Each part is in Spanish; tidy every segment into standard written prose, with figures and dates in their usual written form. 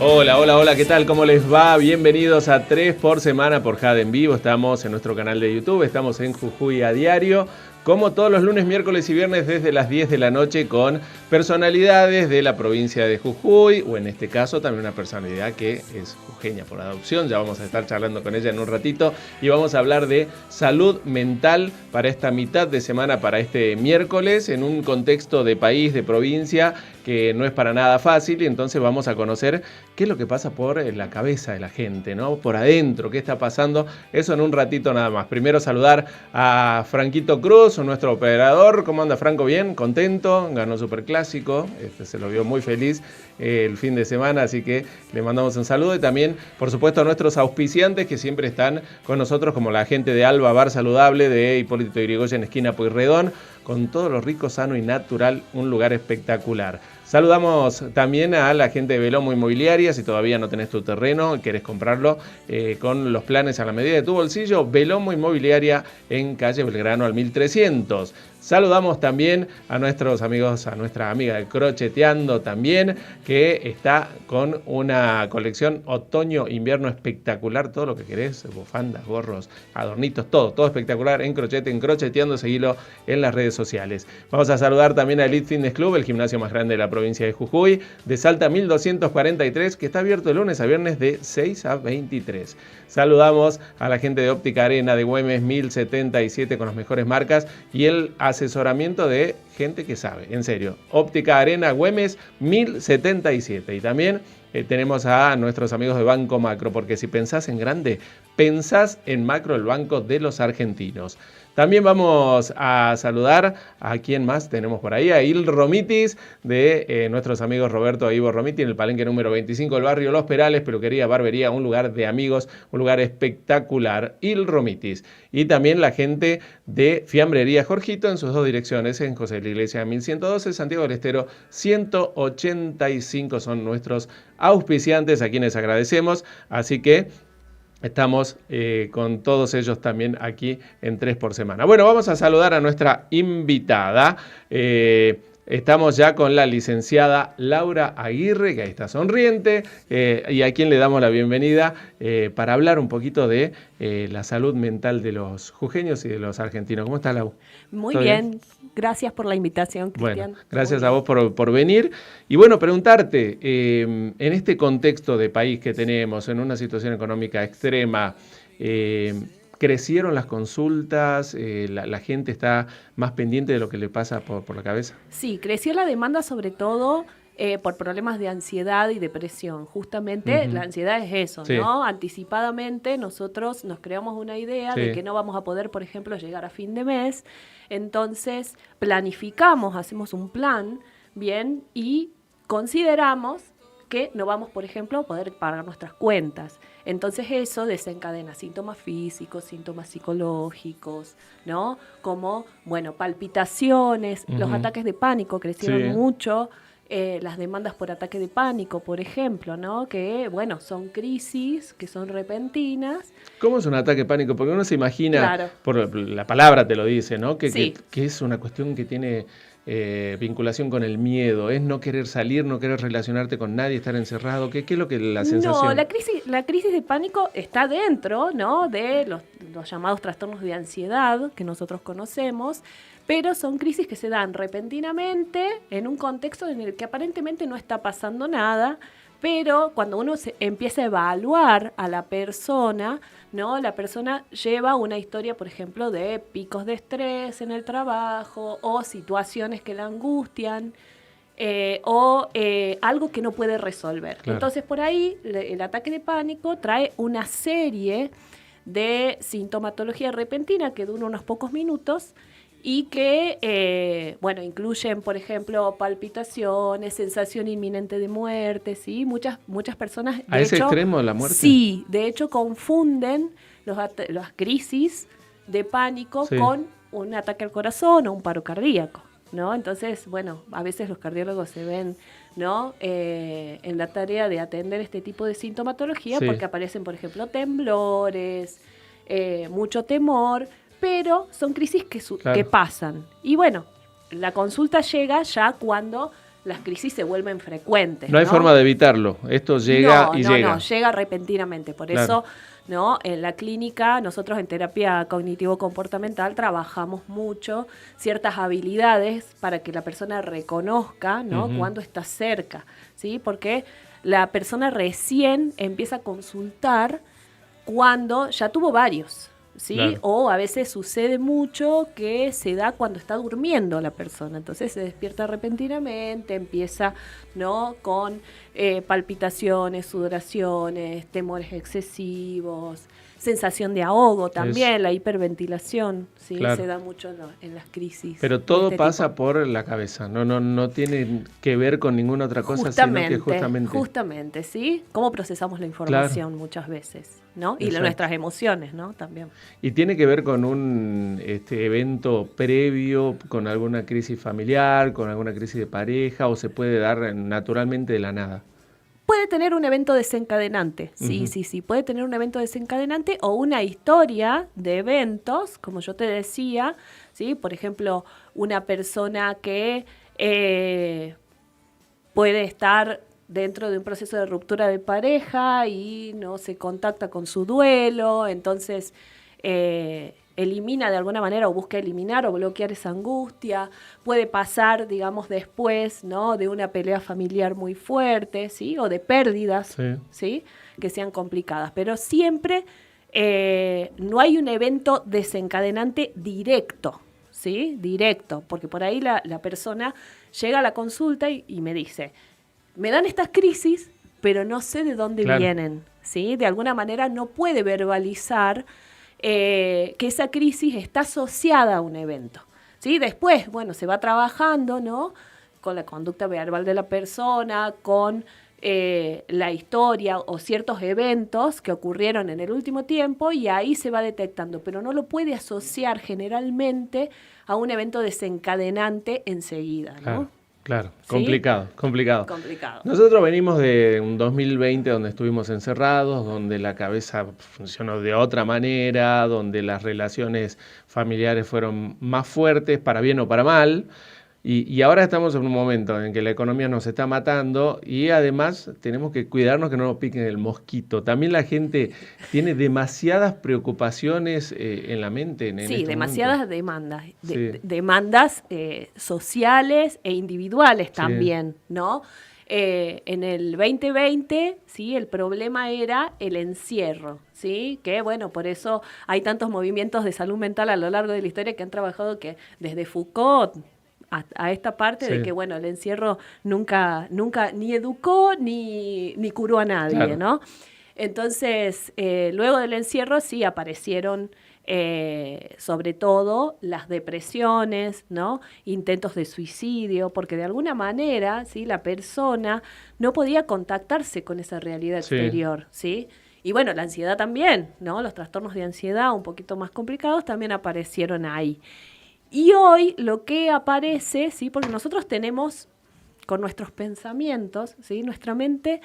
Hola, hola, hola, ¿qué tal? ¿Cómo les va? Bienvenidos a 3 por semana por Jade en Vivo. Estamos en nuestro canal de YouTube, estamos en Jujuy a diario, como todos los lunes, miércoles y viernes desde las 10 de la noche con personalidades de la provincia de Jujuy, o en este caso también una personalidad que es jujeña por adopción. Ya vamos a estar charlando con ella en un ratito y vamos a hablar de salud mental para esta mitad de semana, para este miércoles, en un contexto de país, de provincia, que no es para nada fácil, y entonces vamos a conocer qué es lo que pasa por la cabeza de la gente, ¿no? Por adentro, qué está pasando, eso en un ratito nada más. Primero saludar a Franquito Cruz, nuestro operador. ¿Cómo anda, Franco? Bien, contento, ganó Superclásico, se lo vio muy feliz el fin de semana, así que le mandamos un saludo. Y también, por supuesto, a nuestros auspiciantes que siempre están con nosotros, como la gente de Alba Bar Saludable, de Hipólito Yrigoyen, esquina Pueyrredón, con todo lo rico, sano y natural, un lugar espectacular. Saludamos también a la gente de Velomo Inmobiliaria. Si todavía no tenés tu terreno y querés comprarlo con los planes a la medida de tu bolsillo, Velomo Inmobiliaria en calle Belgrano al 1300. Saludamos también a nuestros amigos, a nuestra amiga de Crocheteando también, que está con una colección otoño-invierno espectacular. Todo lo que querés, bufandas, gorros, adornitos, todo espectacular en Crocheteando. Seguilo en las redes sociales. Vamos a saludar también a Elite Fitness Club, el gimnasio más grande de la provincia de Jujuy, de Salta 1243, que está abierto de lunes a viernes de 6 a 23. Saludamos a la gente de Óptica Arena de Güemes 1077 con las mejores marcas y el asesoramiento de gente que sabe, en serio. Óptica Arena Güemes 1077. Y también tenemos a nuestros amigos de Banco Macro, porque si pensás en grande, pensás en Macro, el banco de los argentinos. También vamos a saludar a quién más tenemos por ahí, a Il Romitis, de nuestros amigos Roberto e Ivo Romiti, en el palenque número 25 del barrio Los Perales, peluquería, barbería, un lugar de amigos, un lugar espectacular, Il Romitis. Y también la gente de Fiambrería Jorgito en sus dos direcciones, en José de la Iglesia 1112, Santiago del Estero 185, son nuestros auspiciantes a quienes agradecemos, así que estamos con todos ellos también aquí en 3 por semana. Bueno, vamos a saludar a nuestra invitada. Estamos ya con la licenciada Laura Aguirre, que ahí está sonriente, y a quien le damos la bienvenida para hablar un poquito de la salud mental de los jujeños y de los argentinos. ¿Cómo estás, Lau? Muy bien, gracias por la invitación, Cristian. Bueno, gracias a vos por venir. Y bueno, preguntarte, en este contexto de país que tenemos, en una situación económica extrema, ¿crecieron las consultas? ¿La gente está más pendiente de lo que le pasa por la cabeza? Sí, creció la demanda sobre todo por problemas de ansiedad y depresión. Justamente la ansiedad es eso, Sí. ¿no? Anticipadamente nosotros nos creamos una idea de que no vamos a poder, por ejemplo, llegar a fin de mes. Entonces planificamos, hacemos un plan, ¿bien? Y consideramos que no vamos, por ejemplo, a poder pagar nuestras cuentas. Entonces eso desencadena síntomas físicos, síntomas psicológicos, ¿no? Como, bueno, palpitaciones, los ataques de pánico crecieron mucho, las demandas por ataque de pánico, por ejemplo, ¿no? Que, bueno, son crisis que son repentinas. ¿Cómo es un ataque de pánico? Porque uno se imagina, Claro. por la palabra te lo dice, ¿no? Sí. Que es una cuestión que tiene vinculación con el miedo, es no querer salir, no querer relacionarte con nadie, estar encerrado. ¿Qué es lo que la sensación? No, la crisis de pánico está dentro, ¿no? De los llamados trastornos de ansiedad que nosotros conocemos, pero son crisis que se dan repentinamente en un contexto en el que aparentemente no está pasando nada, pero cuando uno empieza a evaluar a la persona, ¿no? La persona lleva una historia, por ejemplo, de picos de estrés en el trabajo o situaciones que la angustian. Algo que no puede resolver. Claro. Entonces, por ahí, el ataque de pánico trae una serie de sintomatología repentina que dura unos pocos minutos y que, bueno, incluyen, por ejemplo, palpitaciones, sensación inminente de muerte, ¿sí? Muchas personas... ¿A ese extremo de la muerte? Sí, de hecho confunden las crisis de pánico con un ataque al corazón o un paro cardíaco, ¿no? Entonces, bueno, a veces los cardiólogos se ven, ¿no? En la tarea de atender este tipo de sintomatología porque aparecen, por ejemplo, temblores, mucho temor, pero son crisis que pasan. Y bueno, la consulta llega ya cuando las crisis se vuelven frecuentes. No hay forma de evitarlo, esto llega llega. No, llega repentinamente, por eso, ¿no? En la clínica, nosotros en terapia cognitivo-comportamental trabajamos mucho ciertas habilidades para que la persona reconozca, ¿no? Cuando está cerca, ¿sí? Porque la persona recién empieza a consultar cuando ya tuvo varios, ¿sí? Claro. O a veces sucede mucho que se da cuando está durmiendo la persona, entonces se despierta repentinamente, empieza, ¿no? Con palpitaciones, sudoraciones, temores excesivos, sensación de ahogo también, la hiperventilación, ¿sí? Claro. Se da mucho en las crisis. Pero todo pasa por la cabeza, no tiene que ver con ninguna otra cosa, sino que justamente, ¿sí? Cómo procesamos la información muchas veces, ¿no? Y nuestras emociones, ¿no? También. ¿Y tiene que ver con un evento previo, con alguna crisis familiar, con alguna crisis de pareja, o se puede dar naturalmente de la nada? Puede tener un evento desencadenante, sí, puede tener un evento desencadenante o una historia de eventos, como yo te decía, ¿sí? Por ejemplo, una persona que puede estar dentro de un proceso de ruptura de pareja y no se contacta con su duelo, entonces elimina de alguna manera o busca eliminar o bloquear esa angustia. Puede pasar, digamos, después, ¿no? De una pelea familiar muy fuerte, ¿sí? O de pérdidas, ¿sí? Que sean complicadas. Pero siempre no hay un evento desencadenante directo, ¿sí? Directo, porque por ahí la persona llega a la consulta y me dice, me dan estas crisis, pero no sé de dónde vienen, ¿sí? De alguna manera no puede verbalizar que esa crisis está asociada a un evento, ¿sí? Después, bueno, se va trabajando, ¿no? Con la conducta verbal de la persona, con la historia o ciertos eventos que ocurrieron en el último tiempo y ahí se va detectando, pero no lo puede asociar generalmente a un evento desencadenante enseguida, ¿no? Claro, ¿Sí? complicado. Nosotros venimos de un 2020 donde estuvimos encerrados, donde la cabeza funcionó de otra manera, donde las relaciones familiares fueron más fuertes, para bien o para mal, y ahora estamos en un momento en que la economía nos está matando y además tenemos que cuidarnos que no nos piquen el mosquito. También la gente tiene demasiadas preocupaciones en la mente. Sí, demasiadas demandas, demandas sociales e individuales también, ¿no? En el 2020, ¿sí? El problema era el encierro, ¿sí? Que, bueno, por eso hay tantos movimientos de salud mental a lo largo de la historia que han trabajado que desde Foucault a esta parte de que, bueno, el encierro nunca ni educó ni curó a nadie, ¿no? Entonces, luego del encierro sí aparecieron sobre todo las depresiones, ¿no? Intentos de suicidio, porque de alguna manera, ¿sí? La persona no podía contactarse con esa realidad exterior, ¿sí? Y bueno, la ansiedad también, ¿no? Los trastornos de ansiedad un poquito más complicados también aparecieron ahí. Y hoy lo que aparece, ¿sí? Porque nosotros tenemos, con nuestros pensamientos, ¿sí? Nuestra mente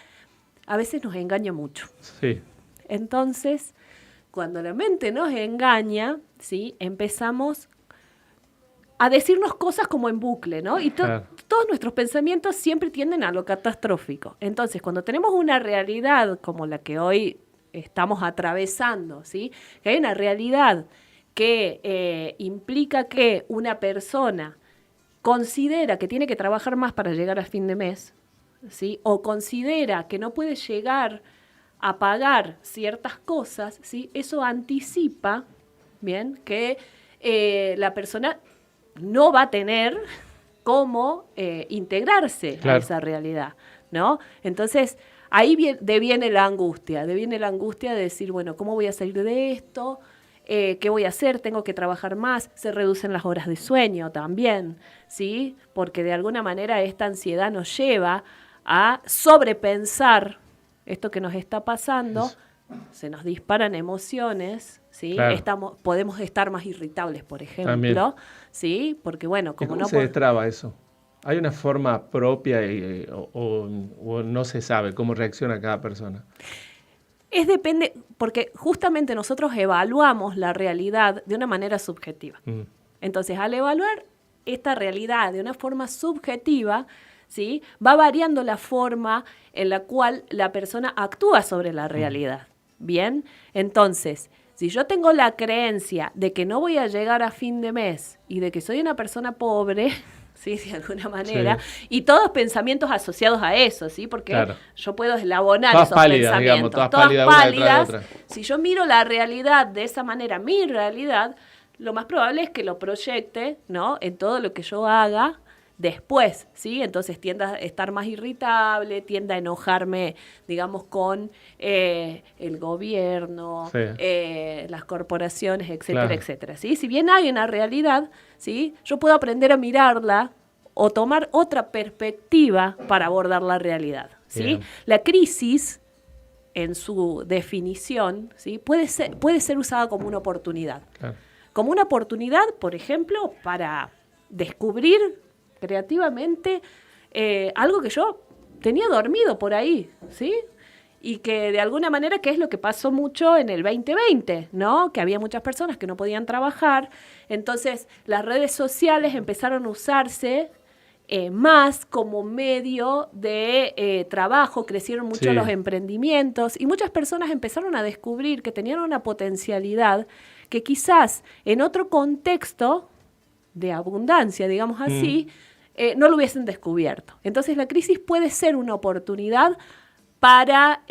a veces nos engaña mucho. Sí. Entonces, cuando la mente nos engaña, ¿sí? Empezamos a decirnos cosas como en bucle, ¿no? Y todos nuestros pensamientos siempre tienden a lo catastrófico. Entonces, cuando tenemos una realidad como la que hoy estamos atravesando, ¿sí? Que hay una realidad que implica que una persona considera que tiene que trabajar más para llegar a fin de mes, ¿sí? O considera que no puede llegar a pagar ciertas cosas, ¿sí? Eso anticipa, ¿bien? Que la persona no va a tener cómo integrarse a esa realidad, ¿no? Entonces, ahí deviene la angustia de decir, bueno, ¿cómo voy a salir de esto? ¿Qué voy a hacer? Tengo que trabajar más. Se reducen las horas de sueño también, ¿sí? Porque de alguna manera esta ansiedad nos lleva a sobrepensar esto que nos está pasando. Se nos disparan emociones, ¿sí? Podemos estar más irritables, por ejemplo, también. ¿Sí? Porque bueno, como ¿Cómo se destraba eso? ¿Hay una forma propia o no se sabe cómo reacciona cada persona? Depende, porque justamente nosotros evaluamos la realidad de una manera subjetiva. Entonces, al evaluar esta realidad de una forma subjetiva, ¿sí? Va variando la forma en la cual la persona actúa sobre la realidad. Bien, entonces, si yo tengo la creencia de que no voy a llegar a fin de mes y de que soy una persona pobre, ¿sí? De alguna manera, y todos pensamientos asociados a eso, ¿sí? Porque yo puedo eslabonar todas esos pálidas, pensamientos. digamos, todas pálidas. Una detrás de otra. Si yo miro la realidad de esa manera, mi realidad, lo más probable es que lo proyecte, ¿no? En todo lo que yo haga después, ¿sí? Entonces tiende a estar más irritable, tiende a enojarme, digamos, con el gobierno, las corporaciones, etcétera, etcétera, ¿sí? Si bien hay una realidad, ¿sí? Yo puedo aprender a mirarla o tomar otra perspectiva para abordar la realidad, ¿sí? La crisis, en su definición, ¿sí? puede ser usada como una oportunidad. Como una oportunidad, por ejemplo, para descubrir creativamente algo que yo tenía dormido por ahí, ¿sí? Y que de alguna manera, que es lo que pasó mucho en el 2020, ¿no? Que había muchas personas que no podían trabajar, entonces las redes sociales empezaron a usarse más como medio de trabajo, crecieron mucho los emprendimientos y muchas personas empezaron a descubrir que tenían una potencialidad que quizás en otro contexto de abundancia, digamos así, no lo hubiesen descubierto. Entonces la crisis puede ser una oportunidad para,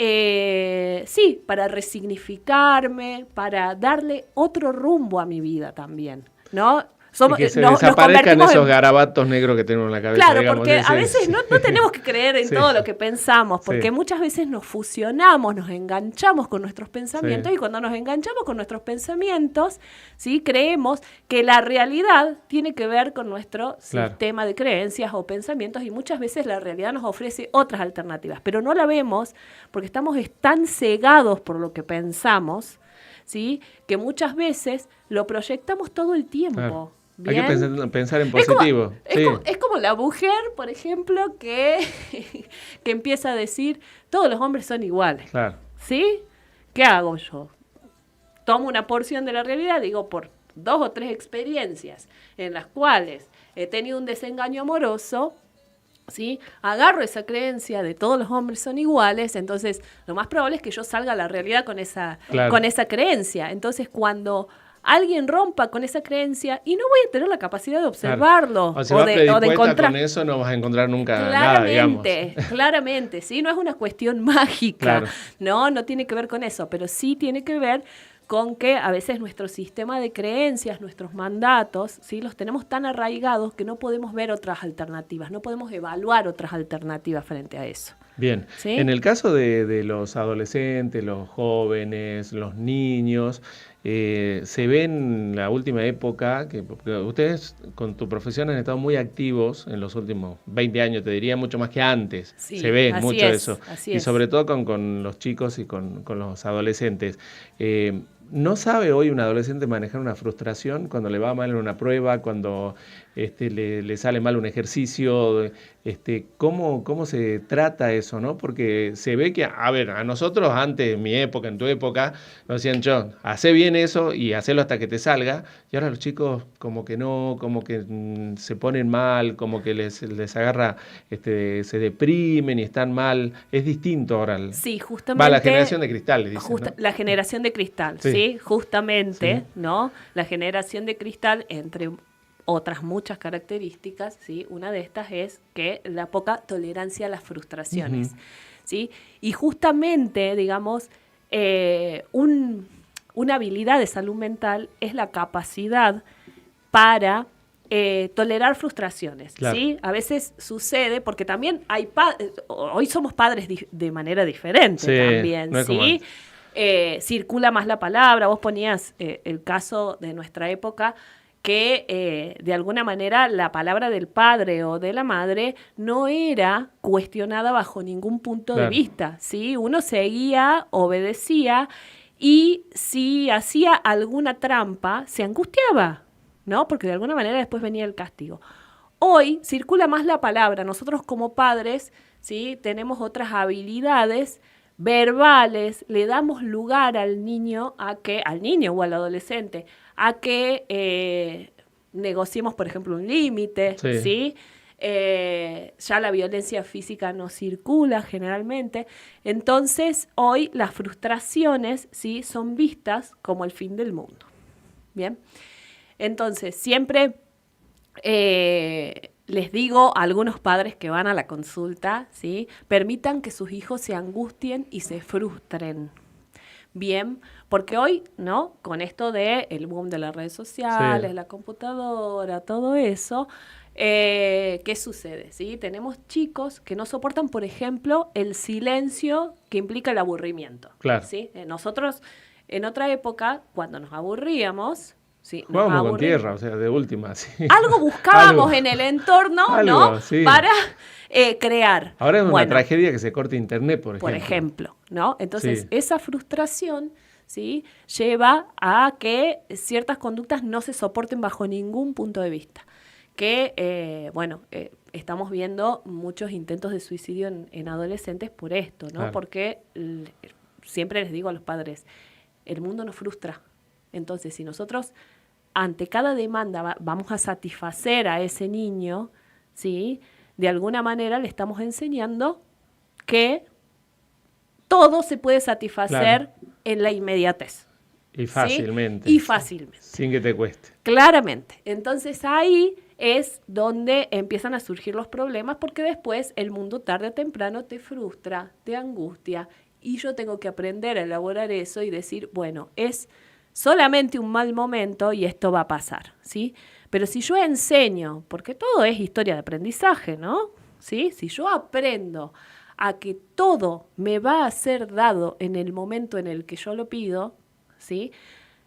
para resignificarme, para darle otro rumbo a mi vida también, ¿no? Y que se desaparezcan esos garabatos negros que tenemos en la cabeza. Claro, digamos, porque a veces no tenemos que creer en todo lo que pensamos, porque muchas veces nos fusionamos, nos enganchamos con nuestros pensamientos, y cuando nos enganchamos con nuestros pensamientos, ¿sí? Creemos que la realidad tiene que ver con nuestro sistema de creencias o pensamientos, y muchas veces la realidad nos ofrece otras alternativas, pero no la vemos porque estamos tan cegados por lo que pensamos, ¿sí? Que muchas veces lo proyectamos todo el tiempo. Bien. Hay que pensar en positivo. Es como la mujer, por ejemplo, que empieza a decir, todos los hombres son iguales. Claro. ¿Sí? ¿Qué hago yo? Tomo una porción de la realidad, digo, por 2 o 3 experiencias en las cuales he tenido un desengaño amoroso, ¿sí? Agarro esa creencia de todos los hombres son iguales, entonces lo más probable es que yo salga a la realidad con esa creencia. Entonces, cuando alguien rompa con esa creencia, y no voy a tener la capacidad de observarlo, o de encontrar. Con eso no vas a encontrar nunca nada, digamos. Claramente, ¿sí? No es una cuestión mágica, no tiene que ver con eso, pero sí tiene que ver con que a veces nuestro sistema de creencias, nuestros mandatos, ¿sí? Los tenemos tan arraigados que no podemos ver otras alternativas, no podemos evaluar otras alternativas frente a eso. Bien, ¿sí? En el caso de los adolescentes, los jóvenes, los niños, se ve en la última época que ustedes con tu profesión han estado muy activos en los últimos 20 años, te diría mucho más que antes. Se ve mucho eso. Y sobre todo con los chicos y con los adolescentes. ¿No sabe hoy un adolescente manejar una frustración cuando le va mal en una prueba, cuando le sale mal un ejercicio? ¿Cómo se trata eso, no? Porque se ve que, a nosotros antes, en mi época, en tu época, nos decían, John, hacé bien eso y hacelo hasta que te salga. Y ahora los chicos como que no, como que se ponen mal, como que les agarra, se deprimen y están mal. Es distinto ahora. Sí, justamente. La generación de cristal, le dicen, ¿no? La generación de cristal, sí, justamente, ¿no? La generación de cristal, entre otras muchas características, ¿sí? Una de estas es que la poca tolerancia a las frustraciones, ¿sí? Y justamente, digamos, una habilidad de salud mental es la capacidad para tolerar frustraciones, ¿sí? A veces sucede, porque también hoy somos padres de manera diferente también, no ¿sí? Circula más la palabra. Vos ponías el caso de nuestra época, que de alguna manera la palabra del padre o de la madre no era cuestionada bajo ningún punto de vista, ¿sí? Uno seguía, obedecía, y si hacía alguna trampa, se angustiaba, ¿no? Porque de alguna manera después venía el castigo. Hoy circula más la palabra. Nosotros como padres, ¿sí? Tenemos otras habilidades verbales, le damos lugar al niño o al adolescente a que negociemos, por ejemplo, un límite, ¿sí? ya la violencia física no circula generalmente. Entonces, hoy las frustraciones, ¿sí?, son vistas como el fin del mundo. Bien, entonces siempre les digo a algunos padres que van a la consulta, ¿sí?, permitan que sus hijos se angustien y se frustren. Bien, porque hoy, ¿no?, con esto de el boom de las redes sociales, la computadora, todo eso, ¿qué sucede? ¿Sí? Tenemos chicos que no soportan, por ejemplo, el silencio que implica el aburrimiento. Claro. ¿Sí? Nosotros, en otra época, cuando nos aburríamos, ¿sí?, jugábamos con tierra, o sea, de última. Sí. Algo buscábamos en el entorno, ¿no? Sí. Para crear. Ahora es una tragedia que se corte internet, por ejemplo. Por ejemplo, ¿no? Entonces, esa frustración, ¿sí?, lleva a que ciertas conductas no se soporten bajo ningún punto de vista. Que, estamos viendo muchos intentos de suicidio en adolescentes por esto, ¿no? Claro. Porque siempre les digo a los padres, el mundo nos frustra. Entonces, si nosotros ante cada demanda vamos a satisfacer a ese niño, ¿sí?, de alguna manera le estamos enseñando que todo se puede satisfacer en la inmediatez. Y fácilmente. ¿Sí? Y fácilmente. Sin que te cueste. Claramente. Entonces ahí es donde empiezan a surgir los problemas, porque después el mundo tarde o temprano te frustra, te angustia, y yo tengo que aprender a elaborar eso y decir, bueno, es solamente un mal momento y esto va a pasar, ¿sí? Pero si yo enseño, porque todo es historia de aprendizaje, ¿no? ¿Sí? Si yo aprendo a que todo me va a ser dado en el momento en el que yo lo pido, ¿sí?,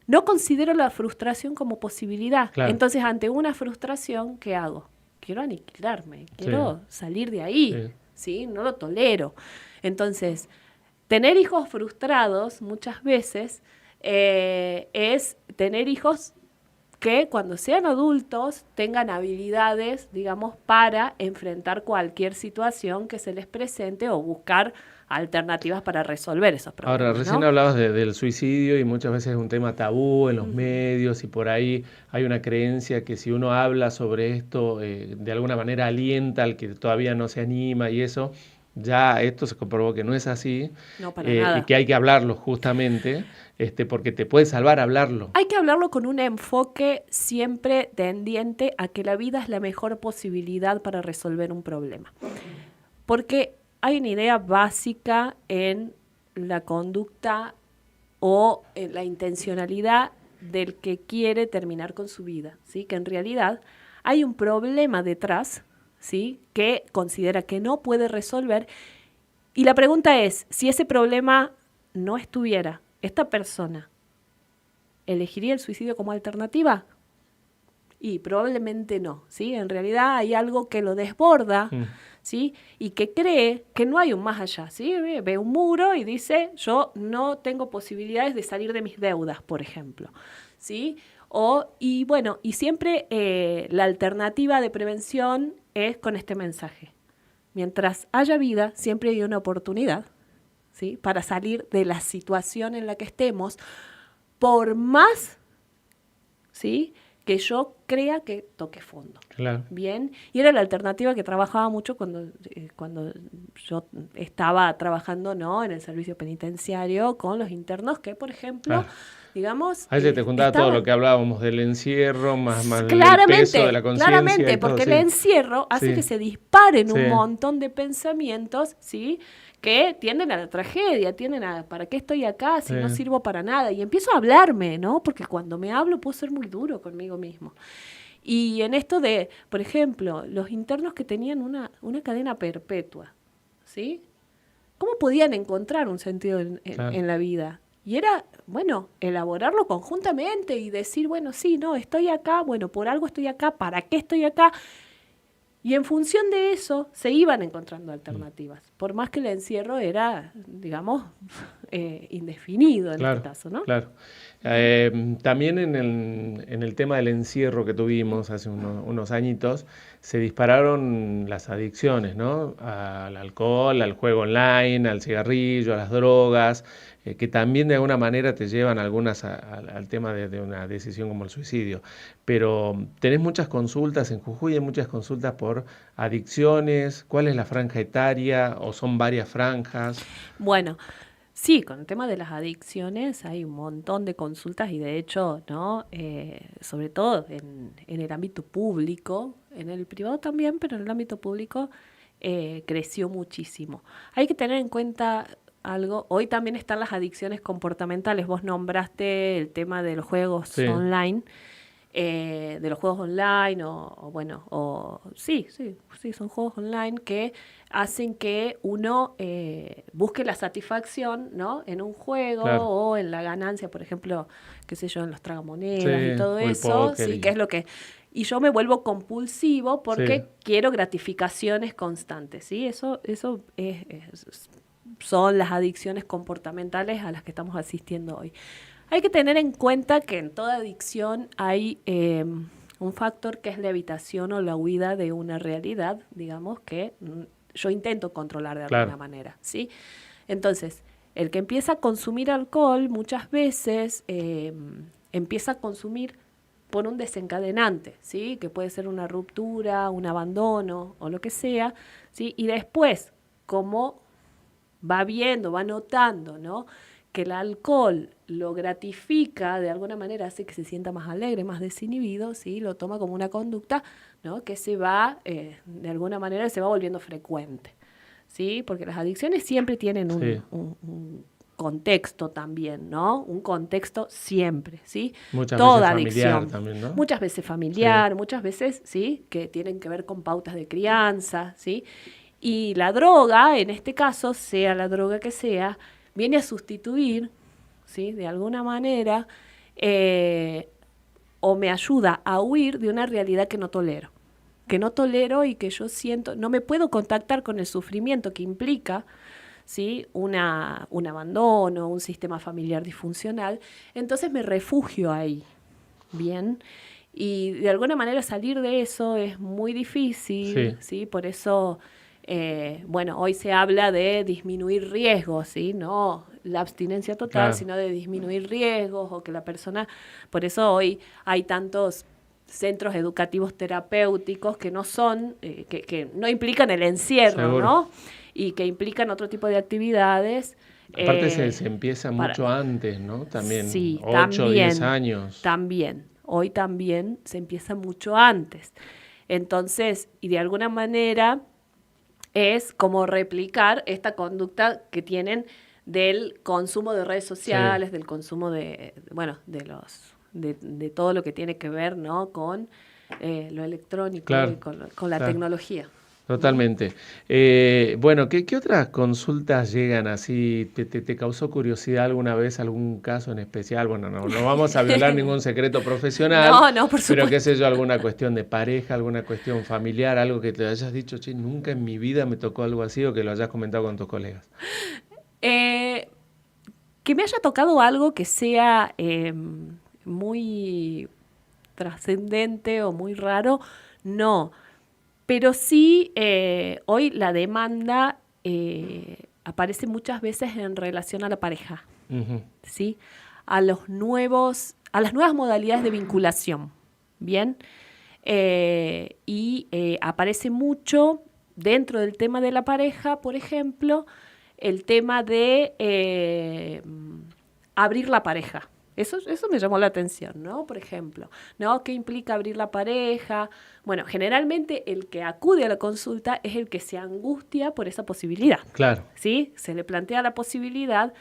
no considero la frustración como posibilidad. Claro. Entonces, ante una frustración, ¿qué hago? Quiero aniquilarme, quiero salir de ahí, ¿sí? No lo tolero. Entonces, tener hijos frustrados muchas veces es tener hijos que cuando sean adultos tengan habilidades, digamos, para enfrentar cualquier situación que se les presente o buscar alternativas para resolver esos problemas. Ahora, recién hablabas del suicidio y muchas veces es un tema tabú en los medios y por ahí hay una creencia que si uno habla sobre esto, de alguna manera alienta al que todavía no se anima y eso. Ya esto se comprobó que no es así, no, para nada. Y que hay que hablarlo justamente, porque te puede salvar hablarlo. Hay que hablarlo con un enfoque siempre tendiente a que la vida es la mejor posibilidad para resolver un problema. Porque hay una idea básica en la conducta o en la intencionalidad del que quiere terminar con su vida, ¿sí? Que en realidad hay un problema detrás, ¿sí?, que considera que no puede resolver. Y la pregunta es, si ese problema no estuviera, ¿esta persona elegiría el suicidio como alternativa? Y probablemente no, ¿sí? En realidad hay algo que lo desborda, ¿sí?, y que cree que no hay un más allá, ¿sí? Ve un muro y dice, yo no tengo posibilidades de salir de mis deudas, por ejemplo, ¿sí? Y siempre la alternativa de prevención es con este mensaje. Mientras haya vida, siempre hay una oportunidad, ¿sí?, para salir de la situación en la que estemos, por más, ¿sí?, que yo crea que toque fondo. Claro. Bien, y era la alternativa que trabajaba mucho cuando yo estaba trabajando, ¿no?, en el servicio penitenciario con los internos que, por ejemplo, digamos... Ahí se te juntaba todo lo que hablábamos del encierro, más el peso de la conciencia. Claramente, porque el encierro hace que se disparen un montón de pensamientos, ¿sí?, que tienden a la tragedia, tienden a ¿para qué estoy acá si no sirvo para nada? Y empiezo a hablarme, ¿no? Porque cuando me hablo puedo ser muy duro conmigo mismo. Y en esto de, por ejemplo, los internos que tenían una cadena perpetua, ¿sí? ¿Cómo podían encontrar un sentido en la vida? Y era, elaborarlo conjuntamente y decir, estoy acá, por algo estoy acá, ¿para qué estoy acá? Y en función de eso se iban encontrando alternativas, por más que el encierro era, digamos, indefinido en este caso, ¿no? Claro. También en el tema del encierro que tuvimos hace unos añitos, se dispararon las adicciones, ¿no? Al alcohol, al juego online, al cigarrillo, a las drogas, que también de alguna manera te llevan algunas al tema de una decisión como el suicidio. Pero tenés muchas consultas en Jujuy, hay muchas consultas por adicciones. ¿Cuál es la franja etaria o son varias franjas? Bueno, sí, con el tema de las adicciones hay un montón de consultas y de hecho, ¿no? Sobre todo en el ámbito público, en el privado también, pero en el ámbito público creció muchísimo. Hay que tener en cuenta algo, hoy también están las adicciones comportamentales, vos nombraste el tema de los juegos Sí, online. De los juegos online bueno, sí, son juegos online que hacen que uno busque la satisfacción, ¿no? En un juego claro. o en la ganancia, por ejemplo, qué sé yo, en los Sí, tragamonedas y todo o el eso, póker sí, que y... es lo que... Y yo me vuelvo compulsivo Sí, porque quiero gratificaciones constantes, ¿sí? Son las adicciones comportamentales a las que estamos asistiendo hoy. Hay que tener en cuenta que en toda adicción hay un factor que es la evitación o la huida de una realidad, digamos, que yo intento controlar de alguna claro. manera, ¿sí? Entonces, el que empieza a consumir alcohol muchas veces empieza a consumir por un desencadenante, ¿sí? Que puede ser una ruptura, un abandono o lo que sea, ¿sí? Y después, como va viendo, va notando, ¿no? Que el alcohol lo gratifica, de alguna manera hace que se sienta más alegre, más desinhibido, ¿sí? Lo toma como una conducta, ¿no? Que se va, de alguna manera, se va volviendo frecuente, ¿sí? Porque las adicciones siempre tienen Sí, un contexto también, ¿no? Un contexto siempre, ¿sí? muchas veces Toda familiar adicción, también, ¿no? muchas veces Sí, familiar, muchas veces, ¿sí? Que tienen que ver con pautas de crianza, ¿sí? Y la droga, en este caso, sea la droga que sea, viene a sustituir, ¿sí? De alguna manera, eh, o me ayuda a huir de una realidad que no tolero y que yo siento, no me puedo contactar con el sufrimiento que implica, ¿sí? Un abandono, un sistema familiar disfuncional, entonces me refugio ahí, ¿bien? Y de alguna manera salir de eso es muy difícil, sí, ¿sí? Por eso, bueno, hoy se habla de disminuir riesgos, ¿sí? No la abstinencia total, claro. sino de disminuir riesgos o que la persona, por eso hoy hay tantos centros educativos terapéuticos que no son, que no implican el encierro, Seguro. ¿no? Y que implican otro tipo de actividades. Aparte se, eh, se empieza para, mucho antes, ¿no? También sí, 8 o 10 años. también. Hoy también se empieza mucho antes. Entonces, y de alguna manera es como replicar esta conducta que tienen del consumo de redes Sí, sociales, del consumo bueno, de todo lo que tiene que ver, ¿no? Con lo electrónico y claro, con la claro. tecnología. ¿No? Totalmente. Bueno, ¿qué otras consultas llegan así? ¿Te causó curiosidad alguna vez algún caso en especial? Bueno, no vamos a violar ningún secreto profesional, No, no, por pero qué supuesto. sé yo, alguna cuestión de pareja, alguna cuestión familiar, algo que te hayas dicho, che, nunca en mi vida me tocó algo así o que lo hayas comentado con tus colegas. Eh, que me haya tocado algo que sea muy trascendente o muy raro, no. Pero sí, hoy la demanda aparece muchas veces en relación a la pareja, Ujú, ¿sí? A las nuevas modalidades de vinculación, ¿bien? Aparece mucho dentro del tema de la pareja, por ejemplo, el tema de abrir la pareja. Eso me llamó la atención, ¿no? Por ejemplo, ¿no? ¿Qué implica abrir la pareja? Bueno, generalmente el que acude a la consulta es el que se angustia por esa posibilidad, claro. ¿sí? Se le plantea la posibilidad,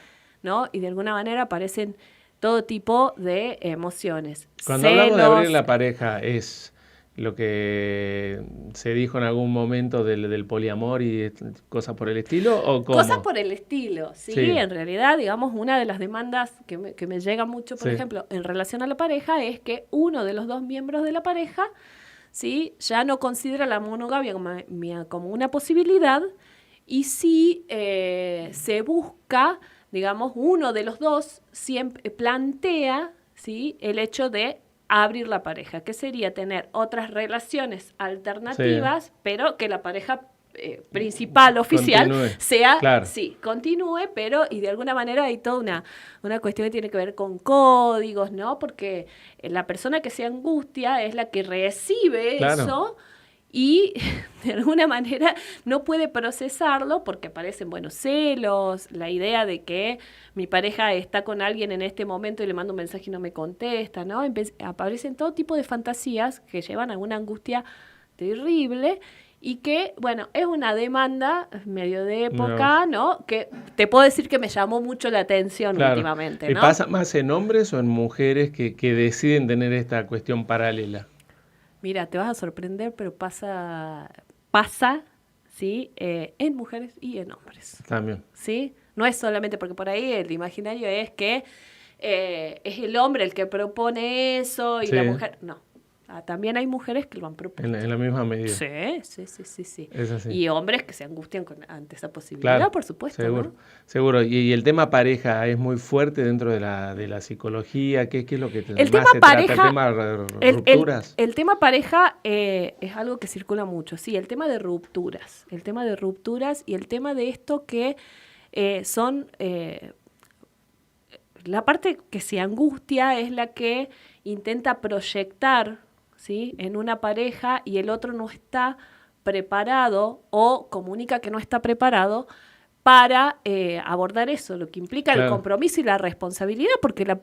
¿no? Y de alguna manera aparecen todo tipo de emociones. Cuando hablamos de abrir Celos, la pareja, ¿es lo que se dijo en algún momento del poliamor y cosas por el estilo o cosas cómo? por el estilo, ¿sí? Sí, En realidad, digamos, una de las demandas que me llega mucho, por sí, ejemplo, en relación a la pareja, es que uno de los dos miembros de la pareja, ¿sí? Ya no considera la monogamia como una posibilidad y sí se busca, digamos, uno de los dos siempre plantea, ¿sí? El hecho de abrir la pareja, que sería tener otras relaciones alternativas, pero que la pareja principal, oficial, continúe. Sea, claro. Sí, continúe, pero y de alguna manera hay toda una cuestión que tiene que ver con códigos, ¿no? Porque la persona que se angustia es la que recibe eso y de alguna manera no puede procesarlo porque aparecen, celos, la idea de que mi pareja está con alguien en este momento y le mando un mensaje y no me contesta, ¿no? Aparecen todo tipo de fantasías que llevan a una angustia terrible. Y que, es una demanda medio de época, ¿no? Que te puedo decir que me llamó mucho la atención últimamente, ¿no? ¿Pasa más en hombres o en mujeres que deciden tener esta cuestión paralela? Mira, te vas a sorprender, pero pasa, ¿sí? En mujeres y en hombres. También. ¿Sí? No es solamente porque por ahí el imaginario es que es el hombre el que propone eso y la mujer... No. También hay mujeres que lo han propuesto. En la misma medida. Sí. Es así. Y hombres que se angustian ante esa posibilidad, por supuesto. Seguro. Y el tema pareja es muy fuerte dentro de la psicología. ¿Qué es lo que el tema pareja, trata? ¿El tema rupturas? El tema pareja es algo que circula mucho. Sí, el tema de rupturas. El tema de rupturas y el tema de esto que son... la parte que se angustia es la que intenta proyectar, ¿sí?, en una pareja y el otro no está preparado o comunica que no está preparado para abordar eso, lo que implica el compromiso y la responsabilidad, porque,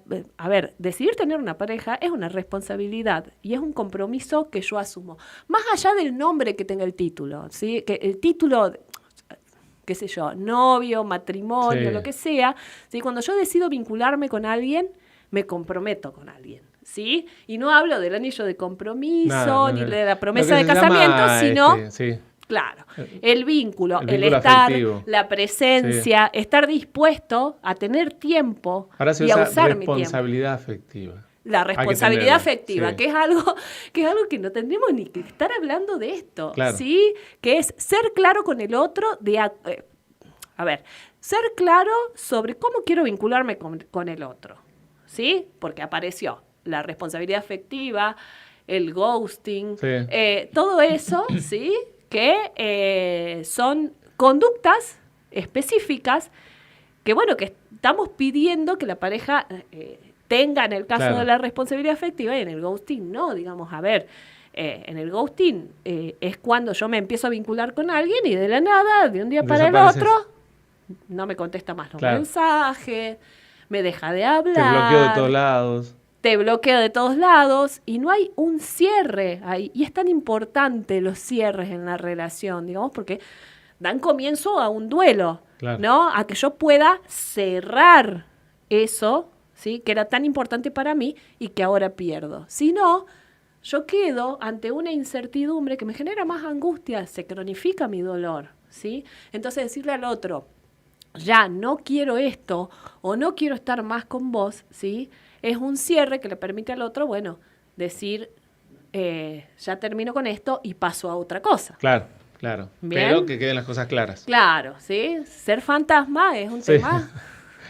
decidir tener una pareja es una responsabilidad y es un compromiso que yo asumo. Más allá del nombre que tenga el título, ¿sí?, que el título... qué sé yo, novio, matrimonio, lo que sea, ¿sí? Cuando yo decido vincularme con alguien, me comprometo con alguien, ¿sí? Y no hablo del anillo de compromiso, ni de la promesa de casamiento, sino, claro, el vínculo, el estar, afectivo, la presencia, estar dispuesto a tener tiempo y a usar mi tiempo. Responsabilidad afectiva. La responsabilidad afectiva, que es algo que no tendríamos ni que estar hablando de esto, ¿sí? Que es ser claro con el otro, ser claro sobre cómo quiero vincularme con el otro, ¿sí? Porque apareció la responsabilidad afectiva, el ghosting, todo eso, ¿sí? Que son conductas específicas que, que estamos pidiendo que la pareja... tenga en el caso de la responsabilidad afectiva y en el ghosting no, en el ghosting es cuando yo me empiezo a vincular con alguien y de la nada, de un día para el otro, no me contesta más los mensajes, me deja de hablar. Te bloqueo de todos lados. Te bloqueo de todos lados y no hay un cierre ahí. Y es tan importante los cierres en la relación, porque dan comienzo a un duelo, ¿no? A que yo pueda cerrar eso, ¿sí?, que era tan importante para mí y que ahora pierdo. Si no, yo quedo ante una incertidumbre que me genera más angustia, se cronifica mi dolor, ¿sí? Entonces decirle al otro, ya no quiero esto o no quiero estar más con vos, ¿sí?, es un cierre que le permite al otro, decir, ya termino con esto y paso a otra cosa. Claro. Pero que queden las cosas claras. Claro, ¿sí? Ser fantasma es un tema...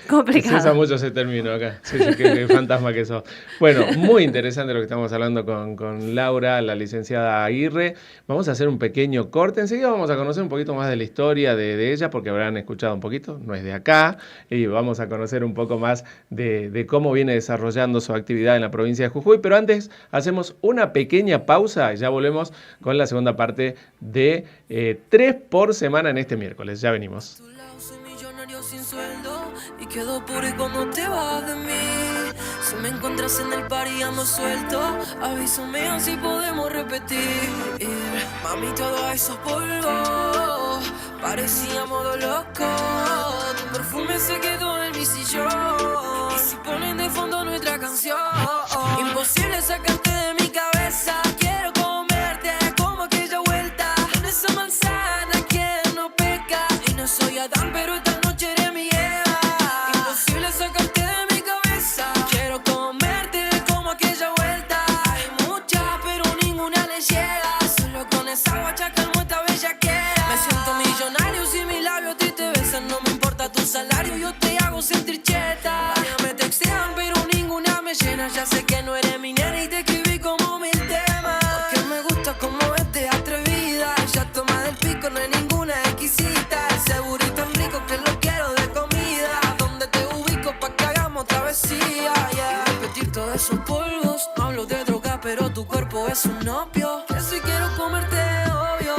complicado. Se usa mucho ese término acá. Qué fantasma que sos. Bueno, muy interesante lo que estamos hablando con Laura, la licenciada Aguirre. Vamos a hacer un pequeño corte. Enseguida vamos a conocer un poquito más de la historia de ella, porque habrán escuchado un poquito, no es de acá, y vamos a conocer un poco más de cómo viene desarrollando su actividad en la provincia de Jujuy. Pero antes hacemos una pequeña pausa y ya volvemos con la segunda parte de 3 por semana en este miércoles. Ya venimos. Sin sueldo y quedo pobre cuando te vas de mí. Si me encuentras en el party ando suelto, avísame así podemos repetir. Mami, todo eso es polvo, parecía modo loco. Tu perfume se quedó en mi sillón y si ponen de fondo nuestra canción, imposible sacarte de mi cabeza. Quiero comerte como aquella vuelta con esa manzana que no peca. Y no soy Adán, pero esta noche eres mi Eva. Imposible sacarte de mi cabeza. Quiero comerte como aquella vuelta. Hay muchas, pero ninguna le llega. Solo con esa guacha calmo esta bellaquera. Me siento millonario si mis labios a ti te besan. No me importa tu salario, yo te hago sentir cheta. Varias me textean, pero ninguna me llena. Ya sé que no eres mi nena y te escribo su novio. Que si quiero comerte, obvio.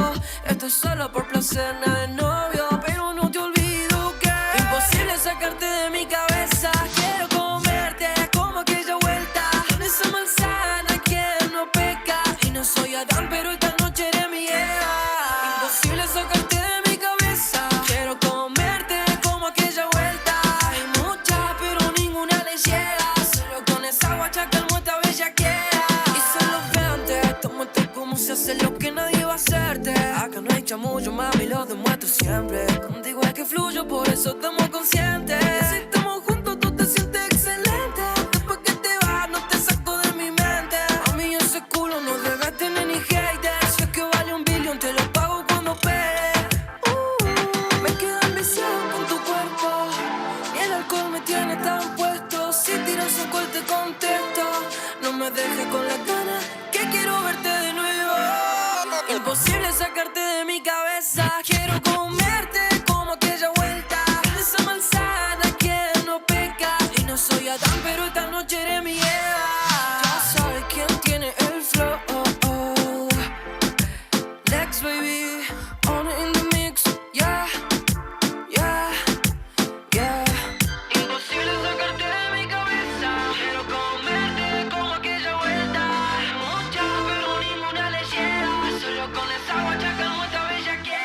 Esto es solo por placer, nada de novio. Pero no te olvido que imposible sacarte de mi cabeza. Quiero comerte como aquella vuelta. Con esa manzana que no peca. Y no soy Adán, pero esta noche eres mi Eva. Imposible sacarte de mi cabeza. Quiero comerte como aquella vuelta. Hay muchas, pero ninguna le llega. Solo con esa guacha calmo esta bellaquera. Y solo vente, tómate como se hace lo que nadie va a hacerte. Acá no hay chamullo, mami, lo demuestro siempre. Contigo es que fluyo, por eso estamos conscientes. Si estamos juntos, tú te sientes excelente. Después que te vas, no te saco de mi mente. A mí ese culo no debe tener ni haters. Si es que vale $1 billón, te lo pago cuando pegue. Me quedo enviciado con tu cuerpo. Y el alcohol me tiene tan puesto. Si tiras un gol te contesto. No me dejes con la gana, que quiero verte de nuevo. Imposible sacarte de mi cabeza. Quiero comerte como aquella vuelta. Esa manzana que no peca. Y no soy Adán, pero esta noche eres mi Eva. Ya sabes quién tiene el flow. Lex, baby, on it in the mix. Yeah, yeah, yeah. Imposible sacarte de mi cabeza. Quiero comerte como aquella vuelta. Muchas, pero ninguna le llega. Solo con esa guacha calmo esta bellaquera.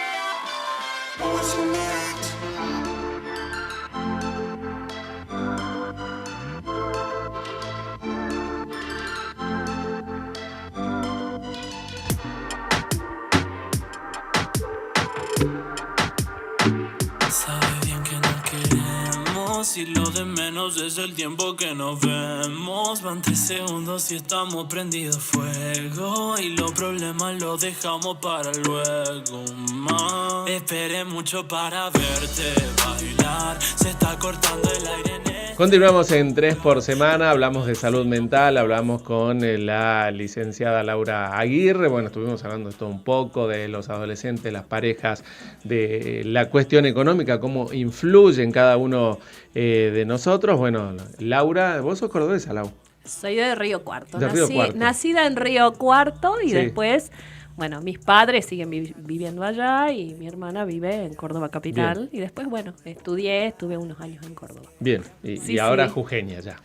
Sabe bien que nos queremos y lo de menos es el tiempo que nos vemos. Van 3 segundos y estamos prendidos fuego y los problemas los dejamos para luego. Ma, esperé mucho para verte bailar. Se está cortando el aire en el... Continuamos en 3 por semana, hablamos de salud mental, hablamos con la licenciada Laura Aguirre. Bueno, estuvimos hablando de todo un poco, de los adolescentes, las parejas, de la cuestión económica, cómo influye en cada uno de nosotros. Bueno, Laura, vos sos cordobesa, Lau. Soy de Río Cuarto. De Río Cuarto. Nacida en Río Cuarto y Sí. después, bueno, mis padres siguen viviendo allá y mi hermana vive en Córdoba capital. Bien. Y después, bueno, estuve unos años en Córdoba. Bien, y ahora jujeña ya.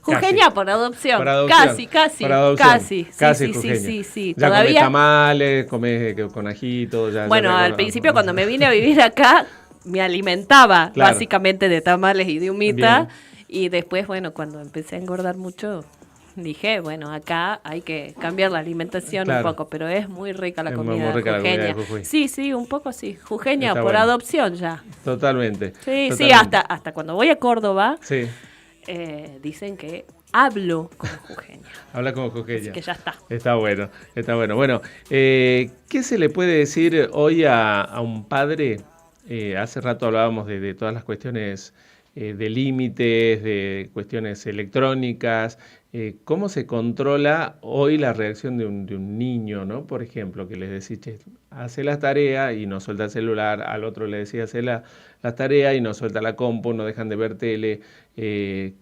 Jujeña por adopción. Por adopción. Casi. Por adopción. Casi. Casi Sí. Ya comés Todavía. tamales, comés con ajito. Bueno, ya al principio cuando me vine a vivir acá, me alimentaba Claro. básicamente de tamales y de humita. Bien. Y después, bueno, cuando empecé a engordar mucho, dije, bueno, acá hay que cambiar la alimentación Claro. un poco, pero es muy rica la Es muy comida rica la comida de jujeña. Jujuy. Sí, un poco sí. Jujeña Está por bueno. adopción ya. Totalmente. Sí, totalmente. hasta cuando voy a Córdoba, Sí, dicen que hablo como jujeña. habla como jujeña. Así que ya está. Está bueno, está bueno. Bueno, ¿qué se le puede decir hoy a un padre? Hace rato hablábamos de todas las cuestiones de límites, de cuestiones electrónicas. ¿Cómo se controla hoy la reacción de un niño, ¿no? Por ejemplo, que les decís, che, hace las tareas y no suelta el celular, al otro le decía, hace las tareas y no suelta la compu, no dejan de ver tele.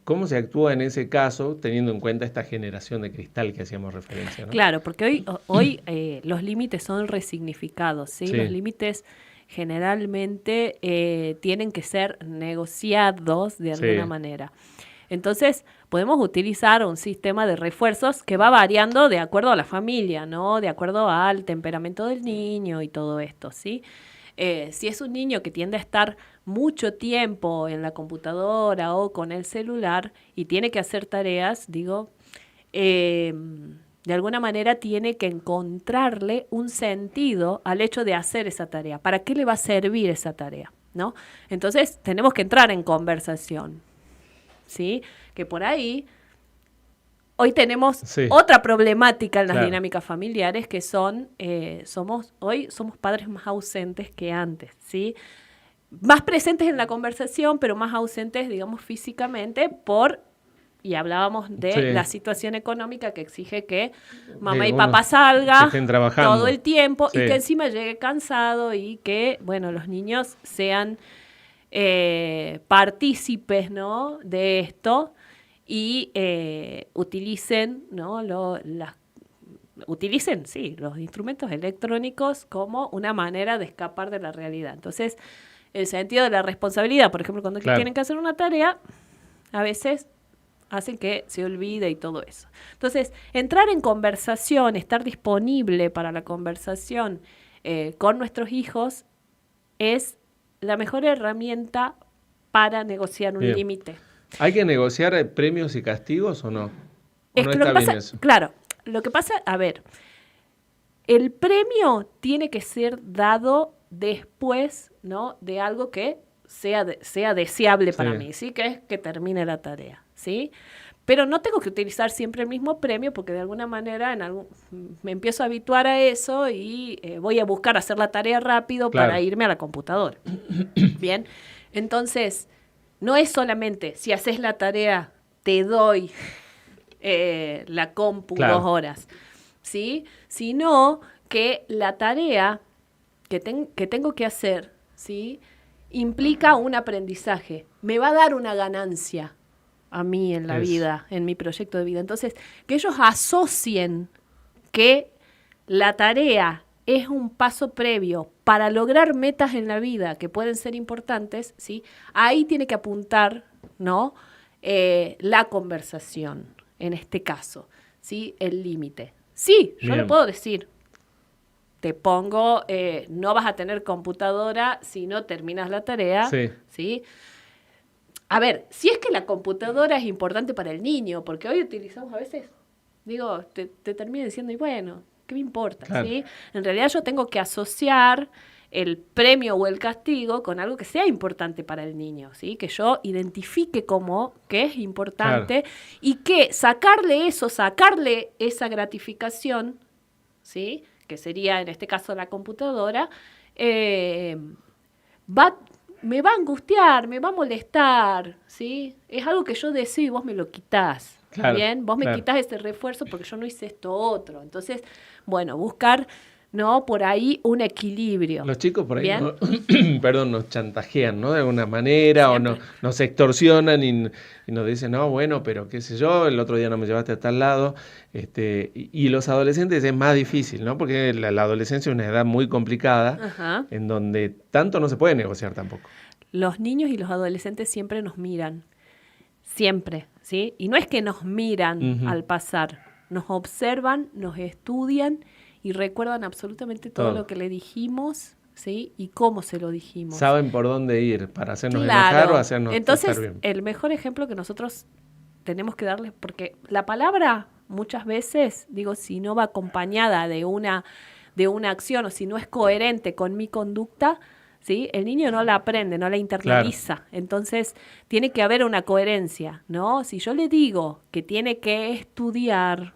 ¿Cómo se actúa en ese caso, teniendo en cuenta esta generación de cristal que hacíamos referencia, ¿no? Claro, porque hoy los límites son resignificados, ¿sí? Sí. Los límites generalmente tienen que ser negociados de alguna Sí. manera. Entonces, podemos utilizar un sistema de refuerzos que va variando de acuerdo a la familia, ¿no? De acuerdo al temperamento del niño y todo esto, ¿sí? Si es un niño que tiende a estar mucho tiempo en la computadora o con el celular y tiene que hacer tareas, digo, de alguna manera tiene que encontrarle un sentido al hecho de hacer esa tarea. ¿Para qué le va a servir esa tarea? ¿No? Entonces, tenemos que entrar en conversación, ¿sí? Que por ahí, hoy tenemos Sí. otra problemática en las Claro. dinámicas familiares que son, hoy somos padres más ausentes que antes, ¿sí? Más presentes en la conversación, pero más ausentes, digamos, físicamente y hablábamos de Sí. la situación económica que exige que mamá y uno papá que salga estén trabajando. todo el tiempo Sí. y que encima llegue cansado y que, bueno, los niños sean partícipes, ¿no? de esto y utilicen, ¿no? utilicen, sí, los instrumentos electrónicos como una manera de escapar de la realidad. Entonces, el sentido de la responsabilidad, por ejemplo, cuando tienen que hacer una tarea, a veces hacen que se olvide y todo eso. Entonces, entrar en conversación, estar disponible para la conversación con nuestros hijos es la mejor herramienta para negociar un límite. ¿Hay que negociar premios y castigos o no? ¿O es no que está bien eso? Claro, lo que pasa, a ver, el premio tiene que ser dado después, ¿no?, de algo que sea deseable para mí, ¿sí? Que es que termine la tarea, ¿sí? Pero no tengo que utilizar siempre el mismo premio porque de alguna manera me empiezo a habituar a eso y voy a buscar hacer la tarea rápido para irme a la computadora. Bien, entonces, no es solamente si haces la tarea te doy la compu 2 horas, ¿sí? Sino que la tarea que tengo que hacer, ¿sí?, implica un aprendizaje. Me va a dar una ganancia a mí en la vida, en mi proyecto de vida. Entonces, que ellos asocien que la tarea es un paso previo para lograr metas en la vida que pueden ser importantes, ¿sí? Ahí tiene que apuntar, ¿no?, la conversación, en este caso, ¿sí?, el límite. Sí, yo le puedo decir, te pongo, no vas a tener computadora si no terminas la tarea, ¿sí? A ver, si es que la computadora es importante para el niño, porque hoy utilizamos a veces, digo, te termino diciendo, y bueno, ¿qué me importa? Claro. ¿Sí? En realidad yo tengo que asociar el premio o el castigo con algo que sea importante para el niño, ¿sí? Que yo identifique como que es importante, y que sacarle esa gratificación, ¿sí?, que sería en este caso la computadora, me va a angustiar, me va a molestar, ¿sí? Es algo que yo deseo y vos me lo quitás, ¿bien? Vos me quitás ese refuerzo porque yo no hice esto otro. Entonces, bueno, buscar, ¿no?, por ahí un equilibrio. Los chicos por ahí nos chantajean, ¿no?, de alguna manera, siempre. O nos extorsionan y nos dicen, no, bueno, pero qué sé yo, el otro día no me llevaste a tal lado. Y los adolescentes es más difícil, ¿no? Porque la adolescencia es una edad muy complicada, en donde tanto no se puede negociar tampoco. Los niños y los adolescentes siempre nos miran, siempre, ¿sí? Y no es que nos miran al pasar, nos observan, nos estudian y recuerdan absolutamente todo lo que le dijimos, ¿sí?, y cómo se lo dijimos. Saben por dónde ir para hacernos enojar o hacernos Entonces, estar bien. El mejor ejemplo que nosotros tenemos que darles, porque la palabra muchas veces, digo, si no va acompañada de una acción o si no es coherente con mi conducta, ¿sí?, el niño no la aprende, no la internaliza. Entonces, tiene que haber una coherencia, ¿no? Si yo le digo que tiene que estudiar,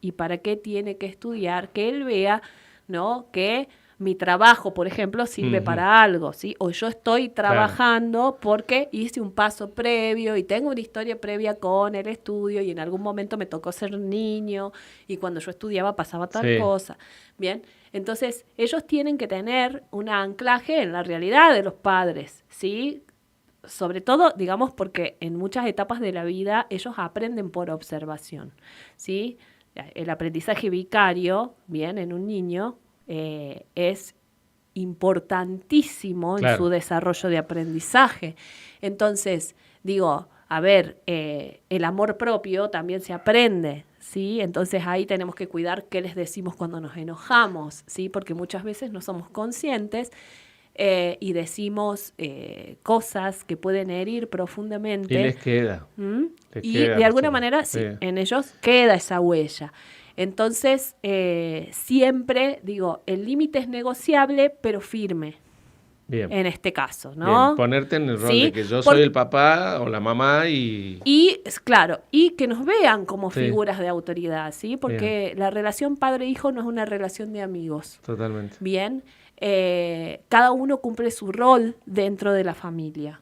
¿y para qué tiene que estudiar? Que él vea, ¿no?, que mi trabajo, por ejemplo, sirve para algo, ¿sí? O yo estoy trabajando porque hice un paso previo y tengo una historia previa con el estudio y en algún momento me tocó ser niño y cuando yo estudiaba pasaba tal cosa. Bien, entonces ellos tienen que tener un anclaje en la realidad de los padres, ¿sí? Sobre todo, digamos, porque en muchas etapas de la vida ellos aprenden por observación, ¿sí? El aprendizaje vicario, bien, en un niño, es importantísimo en su desarrollo de aprendizaje. Entonces, digo, a ver, el amor propio también se aprende, ¿sí? Entonces ahí tenemos que cuidar qué les decimos cuando nos enojamos, ¿sí? Porque muchas veces no somos conscientes y decimos cosas que pueden herir profundamente. Y les queda. De alguna manera, en ellos queda esa huella. Entonces, siempre, digo, el límite es negociable, pero firme. Bien. En este caso, ¿no? Bien. Ponerte en el rol de que yo soy el papá o la mamá y claro, y que nos vean como figuras de autoridad, ¿sí? Porque la relación padre-hijo no es una relación de amigos. Totalmente. Bien. Cada uno cumple su rol dentro de la familia.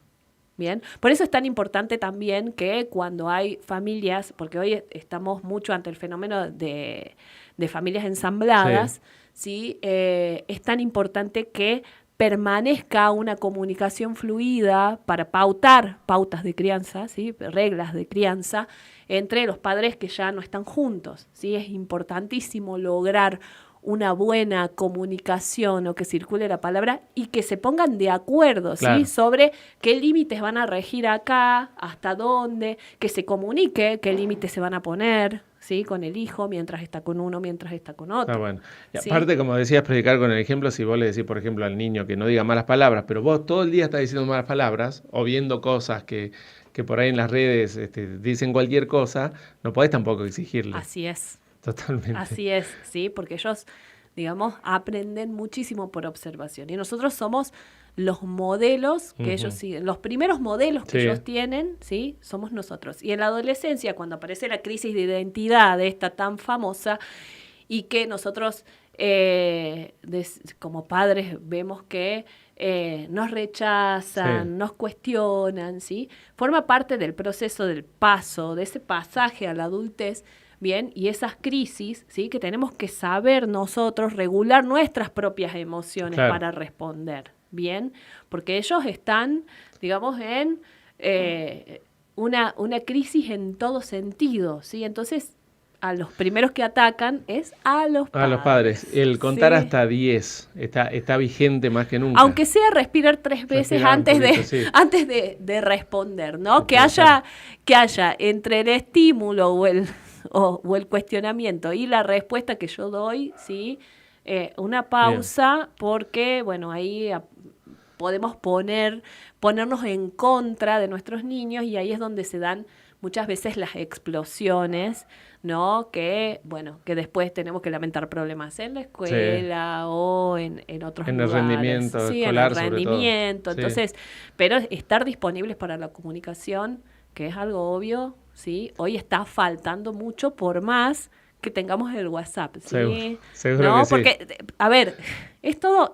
Bien, por eso es tan importante también que cuando hay familias, porque hoy estamos mucho ante el fenómeno de familias ensambladas, ¿sí? Es tan importante que permanezca una comunicación fluida para pautar pautas de crianza, ¿sí? Reglas de crianza entre los padres que ya no están juntos, ¿sí? Es importantísimo lograr una buena comunicación o que circule la palabra y que se pongan de acuerdo, ¿sí? Claro. Sobre qué límites van a regir acá, hasta dónde, que se comunique qué límites se van a poner, ¿sí? Con el hijo, mientras está con uno, mientras está con otro. Bueno. Y ¿sí? aparte, como decías, predicar con el ejemplo, si vos le decís, por ejemplo, al niño que no diga malas palabras, pero vos todo el día estás diciendo malas palabras o viendo cosas que por ahí en las redes dicen cualquier cosa, no podés tampoco exigirle. Así es. Totalmente. Así es, ¿sí? Porque ellos, digamos, aprenden muchísimo por observación. Y nosotros somos los modelos que ellos siguen. Los primeros modelos que ellos tienen, ¿sí? Somos nosotros. Y en la adolescencia, cuando aparece la crisis de identidad esta tan famosa y que nosotros como padres vemos que nos rechazan, nos cuestionan, ¿sí? Forma parte del proceso del paso, de ese pasaje a la adultez. Bien, y esas crisis, ¿sí? Que tenemos que saber nosotros regular nuestras propias emociones para responder, ¿bien? Porque ellos están, digamos, en una crisis en todo sentido, ¿sí? Entonces, a los primeros que atacan es a los padres. A los padres. El contar hasta 10 está vigente más que nunca. Aunque sea respirar 3 veces antes de responder, ¿no? Que haya entre el estímulo o el cuestionamiento y la respuesta que yo doy, ¿sí? Una pausa, porque, bueno, ahí podemos ponernos en contra de nuestros niños y ahí es donde se dan muchas veces las explosiones, ¿no? Que después tenemos que lamentar problemas en la escuela o en otros lugares. En el rendimiento escolar, en el rendimiento. Sobre todo. Entonces, pero estar disponibles para la comunicación, que es algo obvio, ¿sí? Hoy está faltando mucho por más que tengamos el WhatsApp, ¿sí? Seguro ¿no? que sí. Porque, a ver, es todo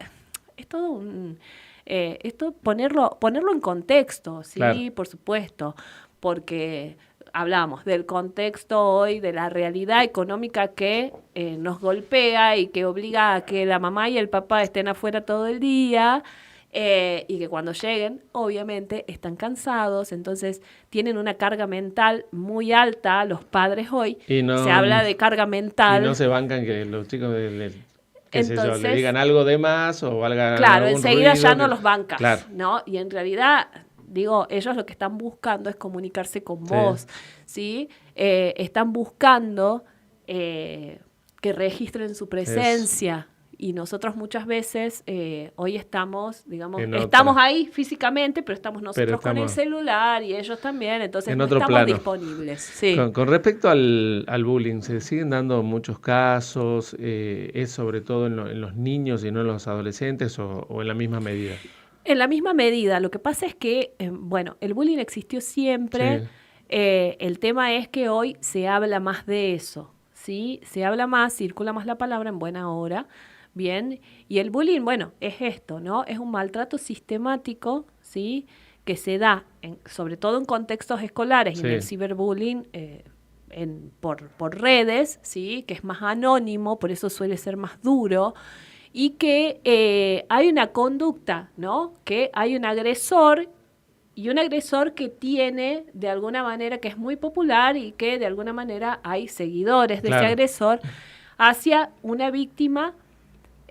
un... esto ponerlo en contexto, ¿sí? Claro. Por supuesto, porque hablamos del contexto hoy, de la realidad económica que nos golpea y que obliga a que la mamá y el papá estén afuera todo el día y que cuando lleguen, obviamente, están cansados, entonces tienen una carga mental muy alta los padres hoy. Se habla de carga mental. Y no se bancan que los chicos le Entonces, digan algo de más o valga claro, algún enseguida ruido ya no los bancas, claro. ¿no? Y en realidad, digo, ellos lo que están buscando es comunicarse con vos, ¿sí? Están buscando que registren su presencia. Y nosotros muchas veces hoy estamos, digamos, estamos ahí físicamente, pero estamos nosotros con el celular y ellos también, entonces no estamos disponibles. Sí. Con respecto al bullying, ¿se siguen dando muchos casos? ¿Es sobre todo en los niños y no en los adolescentes o en la misma medida? En la misma medida. Lo que pasa es que, el bullying existió siempre. Sí. El tema es que hoy se habla más de eso, ¿sí? Se habla más, circula más la palabra en buena hora. Bien, y el bullying, es esto, ¿no? Es un maltrato sistemático, ¿sí? Que se da, sobre todo en contextos escolares y en el ciberbullying por redes, ¿sí? Que es más anónimo, por eso suele ser más duro, y que hay una conducta, ¿no? Que hay un agresor y un agresor que tiene, de alguna manera, que es muy popular y que de alguna manera hay seguidores de ese agresor, hacia una víctima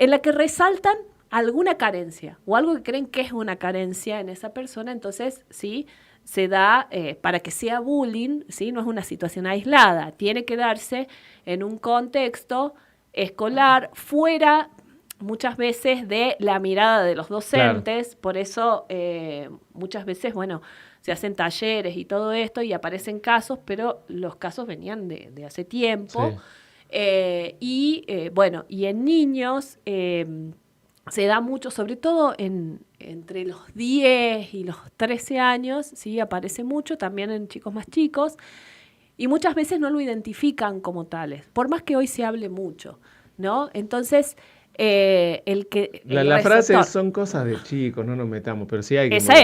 en la que resaltan alguna carencia o algo que creen que es una carencia en esa persona, entonces sí, se da para que sea bullying, ¿sí? No es una situación aislada, tiene que darse en un contexto escolar, fuera muchas veces de la mirada de los docentes, por eso muchas veces, se hacen talleres y todo esto y aparecen casos, pero los casos venían de hace tiempo. Sí. Y en niños se da mucho, sobre todo entre los 10 y los 13 años, sí, aparece mucho, también en chicos más chicos, y muchas veces no lo identifican como tales, por más que hoy se hable mucho, ¿no? Entonces, La frase son cosas de chicos, no nos metamos, pero sí hay que Esa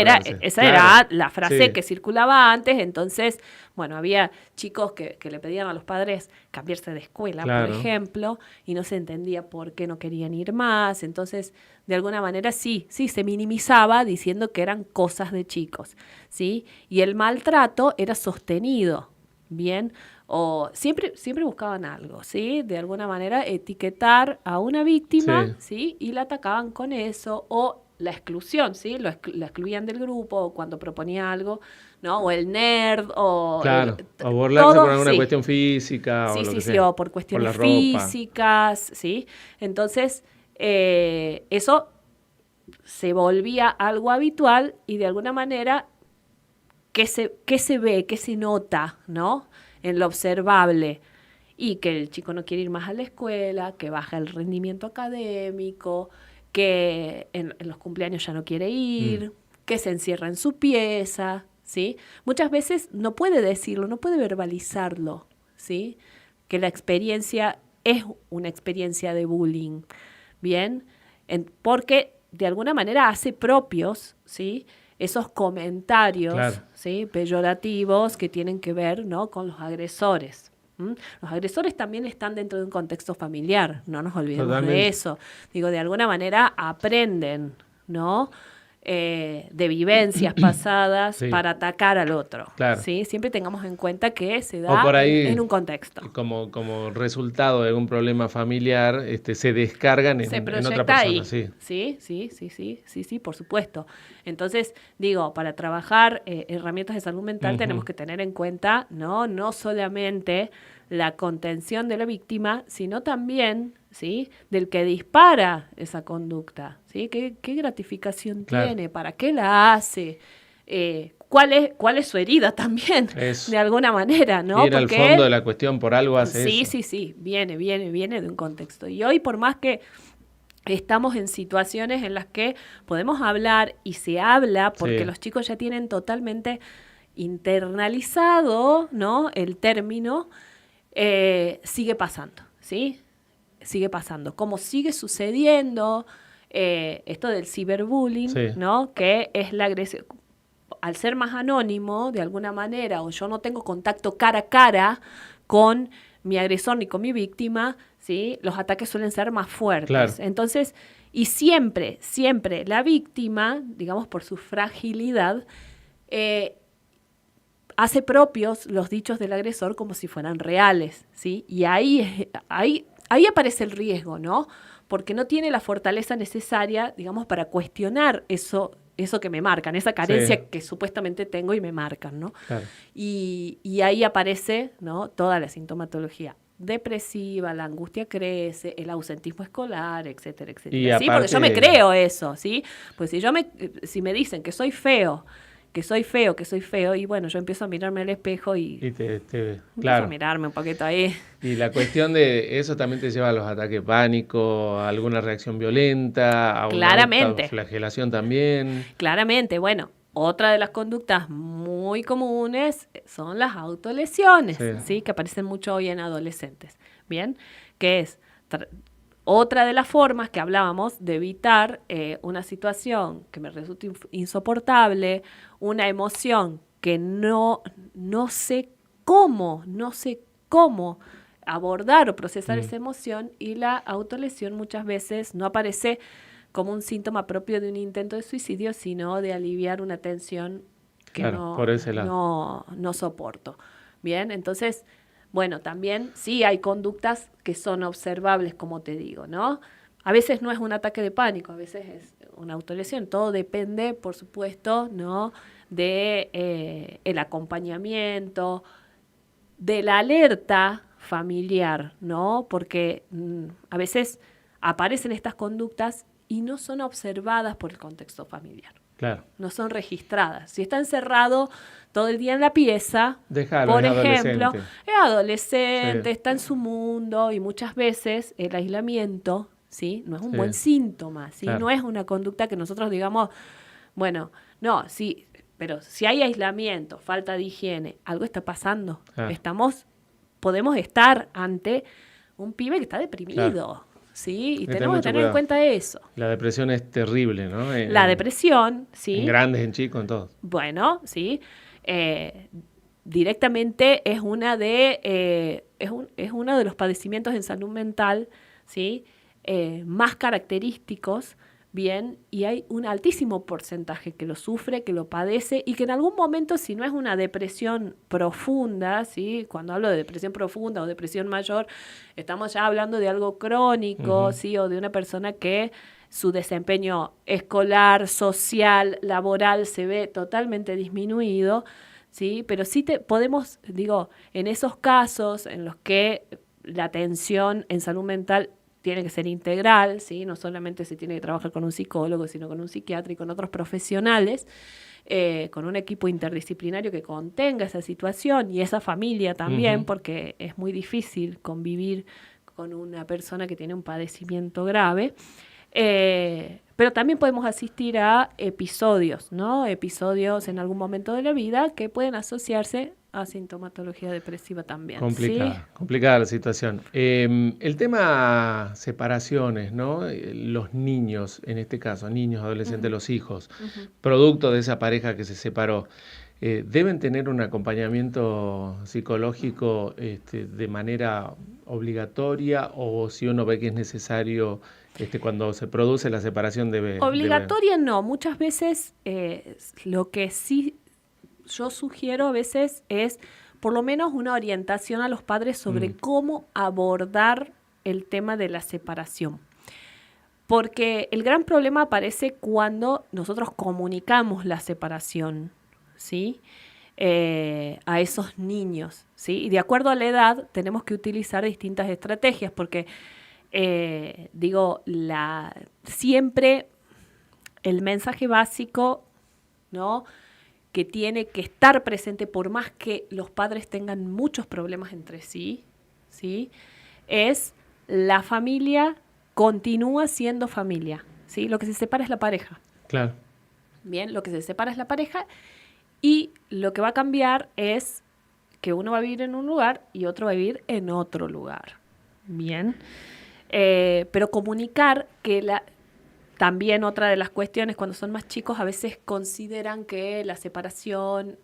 era la frase que circulaba antes. Entonces, bueno, había chicos que le pedían a los padres cambiarse de escuela, por ejemplo, y no se entendía por qué no querían ir más. Entonces, de alguna manera sí, se minimizaba diciendo que eran cosas de chicos, ¿sí? Y el maltrato era sostenido, ¿bien? O siempre buscaban algo, ¿sí? De alguna manera etiquetar a una víctima, ¿sí? Y la atacaban con eso, o la exclusión, ¿sí? La excluían del grupo, o cuando proponía algo, ¿no? O el nerd, o... Claro, o burlarse por alguna cuestión física, o lo que sea. O por cuestiones físicas, ¿sí? Entonces, eso se volvía algo habitual y de alguna manera, ¿qué se ve, qué se nota, ¿no? En lo observable, y que el chico no quiere ir más a la escuela, que baja el rendimiento académico, que en los cumpleaños ya no quiere ir, que se encierra en su pieza, ¿sí? Muchas veces no puede decirlo, no puede verbalizarlo, ¿sí? Que la experiencia es una experiencia de bullying, ¿bien? Porque de alguna manera hace propios, ¿sí? Esos comentarios, ¿sí? Peyorativos que tienen que ver, ¿no? Con los agresores. Los agresores también están dentro de un contexto familiar, no nos olvidemos de eso. Digo, de alguna manera aprenden, ¿no? De vivencias pasadas para atacar al otro. ¿Sí? Siempre tengamos en cuenta que se da por ahí, en un contexto. Como resultado de algún problema familiar, se descargan en otra persona. Ahí. Sí, por supuesto. Entonces, digo, para trabajar herramientas de salud mental tenemos que tener en cuenta, no solamente la contención de la víctima, sino también, ¿sí? Del que dispara esa conducta, ¿sí? ¿Qué gratificación tiene? ¿Para qué la hace? ¿Cuál es su herida también? De alguna manera, ¿no? Ir al fondo de la cuestión, por algo hace eso. Sí, viene de un contexto. Y hoy, por más que estamos en situaciones en las que podemos hablar, y se habla porque los chicos ya tienen totalmente internalizado, ¿no? El término, sigue pasando, ¿sí? Sigue pasando. Como sigue sucediendo esto del ciberbullying, ¿no? Que es la agresión. Al ser más anónimo, de alguna manera, o yo no tengo contacto cara a cara con mi agresor ni con mi víctima, ¿sí? Los ataques suelen ser más fuertes. Entonces, y siempre la víctima, digamos por su fragilidad, hace propios los dichos del agresor como si fueran reales, ¿sí? Y ahí aparece el riesgo, ¿no? Porque no tiene la fortaleza necesaria, digamos, para cuestionar eso que me marcan, esa carencia que supuestamente tengo y me marcan, ¿no? Y ahí aparece, ¿no? Toda la sintomatología depresiva, la angustia crece, el ausentismo escolar, etcétera, etcétera. ¿Sí? Porque yo me creo eso, ¿sí? Pues si me dicen que soy feo, y bueno, yo empiezo a mirarme al espejo y empiezo a mirarme un poquito ahí. Y la cuestión de eso también te lleva a los ataques de pánico, a alguna reacción violenta, a una autoflagelación también. Claramente, bueno, otra de las conductas muy comunes son las autolesiones, ¿sí? Que aparecen mucho hoy en adolescentes, ¿bien? Que es otra de las formas que hablábamos de evitar una situación que me resulte insoportable, una emoción que no sé cómo abordar o procesar esa emoción, y la autolesión muchas veces no aparece como un síntoma propio de un intento de suicidio, sino de aliviar una tensión que no soporto. Bien, entonces, bueno, también sí hay conductas que son observables, como te digo, ¿no? A veces no es un ataque de pánico, a veces es una autolesión. Todo depende, por supuesto, ¿no? De el acompañamiento, de la alerta familiar, ¿no? Porque a veces aparecen estas conductas y no son observadas por el contexto familiar. No son registradas. Si está encerrado todo el día en la pieza, por ejemplo, es adolescente, está en su mundo, y muchas veces el aislamiento, ¿sí? No es un buen síntoma, ¿sí? No es una conducta que nosotros digamos, bueno, no, sí, pero si hay aislamiento, falta de higiene, algo está pasando. Podemos estar ante un pibe que está deprimido, ¿sí? Y tenemos que tener en cuenta eso. La depresión es terrible, ¿no? La depresión, ¿sí? En grandes, en chicos, en todos. Bueno, ¿sí? Directamente es uno de los padecimientos en salud mental, ¿sí? Más característicos, bien, y hay un altísimo porcentaje que lo sufre, que lo padece y que en algún momento, si no es una depresión profunda, ¿sí? Cuando hablo de depresión profunda o depresión mayor, estamos ya hablando de algo crónico, ¿sí? O de una persona que su desempeño escolar, social, laboral se ve totalmente disminuido, ¿sí? Pero sí podemos, digo, en esos casos en los que la atención en salud mental tiene que ser integral, ¿sí? No solamente se tiene que trabajar con un psicólogo, sino con un psiquiatra y con otros profesionales, con un equipo interdisciplinario que contenga esa situación y esa familia también, porque es muy difícil convivir con una persona que tiene un padecimiento grave. Pero también podemos asistir a episodios, ¿no? Episodios en algún momento de la vida que pueden asociarse a sintomatología depresiva también. Complicada la situación. El tema separaciones, ¿no? Los niños, en este caso, niños, adolescentes, los hijos, producto de esa pareja que se separó, ¿deben tener un acompañamiento psicológico de manera obligatoria o si uno ve que es necesario cuando se produce la separación debe... Obligatoria no, muchas veces lo que sí yo sugiero a veces es por lo menos una orientación a los padres sobre cómo abordar el tema de la separación. Porque el gran problema aparece cuando nosotros comunicamos la separación, ¿sí? A esos niños, ¿sí? Y de acuerdo a la edad tenemos que utilizar distintas estrategias porque, siempre el mensaje básico, ¿no?, que tiene que estar presente por más que los padres tengan muchos problemas entre sí, ¿sí?, es la familia continúa siendo familia, ¿sí? Lo que se separa es la pareja. Claro. Bien, lo que se separa es la pareja y lo que va a cambiar es que uno va a vivir en un lugar y otro va a vivir en otro lugar. Bien. Pero comunicar que también otra de las cuestiones, cuando son más chicos, a veces consideran que la separación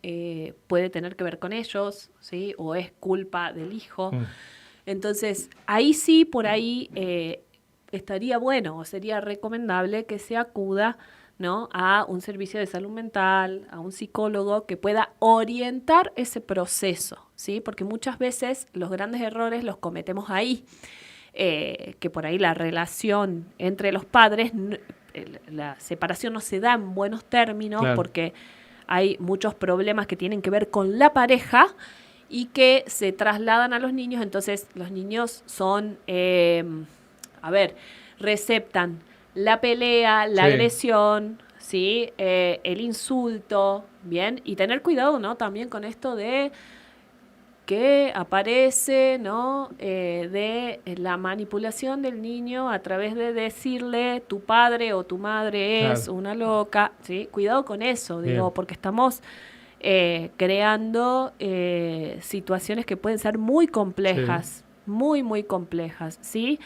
puede tener que ver con ellos, ¿sí? O es culpa del hijo. Entonces, ahí sí, por ahí estaría bueno o sería recomendable que se acuda, ¿no?, a un servicio de salud mental, a un psicólogo que pueda orientar ese proceso, ¿sí? Porque muchas veces los grandes errores los cometemos ahí. Que por ahí la relación entre los padres, la separación no se da en buenos términos, claro, porque hay muchos problemas que tienen que ver con la pareja y que se trasladan a los niños. Entonces los niños son, receptan la pelea, la agresión, ¿sí? El insulto, ¿bien? Y tener cuidado, ¿no?, también con esto de que aparece, ¿no?, de la manipulación del niño a través de decirle tu padre o tu madre es una loca, ¿sí? Cuidado con eso, digo, porque estamos creando situaciones que pueden ser muy complejas, muy, muy complejas, ¿sí?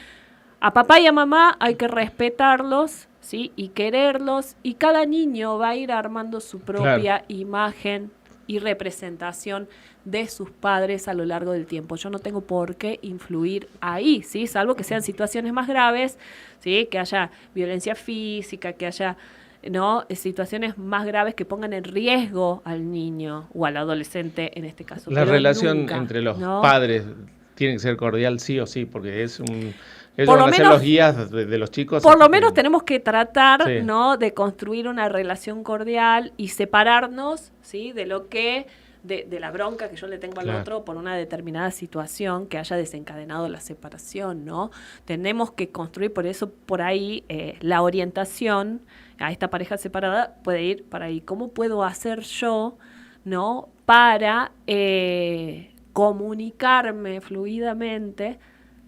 A papá y a mamá hay que respetarlos, ¿sí?, y quererlos, y cada niño va a ir armando su propia imagen y representación de sus padres a lo largo del tiempo. Yo no tengo por qué influir ahí, ¿sí?, salvo que sean situaciones más graves, ¿sí?, que haya violencia física, que haya, ¿no?, situaciones más graves que pongan en riesgo al niño o al adolescente en este caso. La relación entre los padres tiene que ser cordial sí o sí, porque ellos van a ser los guías de los chicos. Por lo menos tenemos que tratar, ¿no?, de construir una relación cordial y separarnos, ¿sí?, de lo que de la bronca que yo le tengo al otro por una determinada situación que haya desencadenado la separación, ¿no? Tenemos que construir, por eso por ahí la orientación a esta pareja separada puede ir para ahí. ¿Cómo puedo hacer yo, ¿no?, para comunicarme fluidamente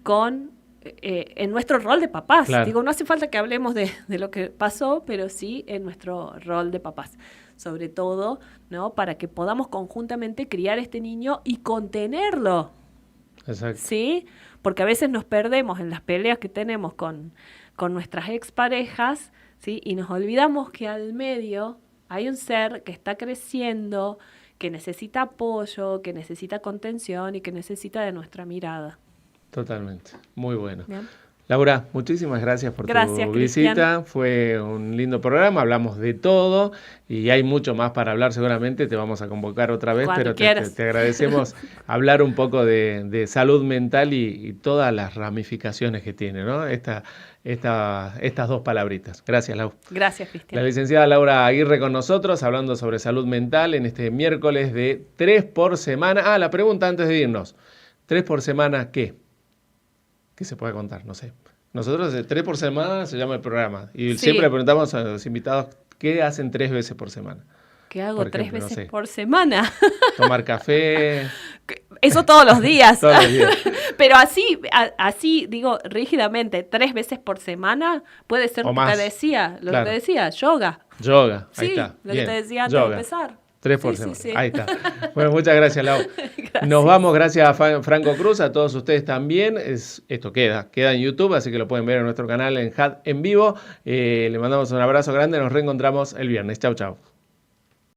con en nuestro rol de papás? Digo, no hace falta que hablemos de lo que pasó, pero sí en nuestro rol de papás, sobre todo, ¿no?, para que podamos conjuntamente criar a este niño y contenerlo, Exacto. ¿Sí? Porque a veces nos perdemos en las peleas que tenemos con nuestras exparejas, ¿sí? Y nos olvidamos que al medio hay un ser que está creciendo, que necesita apoyo, que necesita contención y que necesita de nuestra mirada. Totalmente. Muy bueno. Bien. Laura, muchísimas gracias por tu visita. Cristian. Fue un lindo programa, hablamos de todo y hay mucho más para hablar seguramente. Te vamos a convocar otra vez, Cuando pero quieras. te agradecemos hablar un poco de salud mental y todas las ramificaciones que tiene, ¿no? Estas dos palabritas. Gracias, Lau. Gracias, Cristian. La licenciada Laura Aguirre con nosotros, hablando sobre salud mental en este miércoles de 3 por semana. La pregunta antes de irnos. 3 por semana, ¿qué? ¿Qué se puede contar? No sé. Nosotros de 3 por semana se llama el programa. Y siempre le preguntamos a los invitados qué hacen 3 veces por semana. ¿Qué hago por 3 ejemplo, veces por semana? Tomar café. Eso todos los días. Todos los días. Pero así digo rígidamente, 3 veces por semana puede ser O lo más. que te decía, Claro. que te decía, yoga. Yoga, ahí Sí, está. lo Bien. que te decía antes Yoga. de empezar. 3 por Sí, semana. sí. Ahí está. Bueno, muchas gracias, Lau. Nos vamos, gracias a Franco Cruz, a todos ustedes también. Esto queda en YouTube, así que lo pueden ver en nuestro canal en HAD en vivo. Le mandamos un abrazo grande, nos reencontramos el viernes. Chau, chau.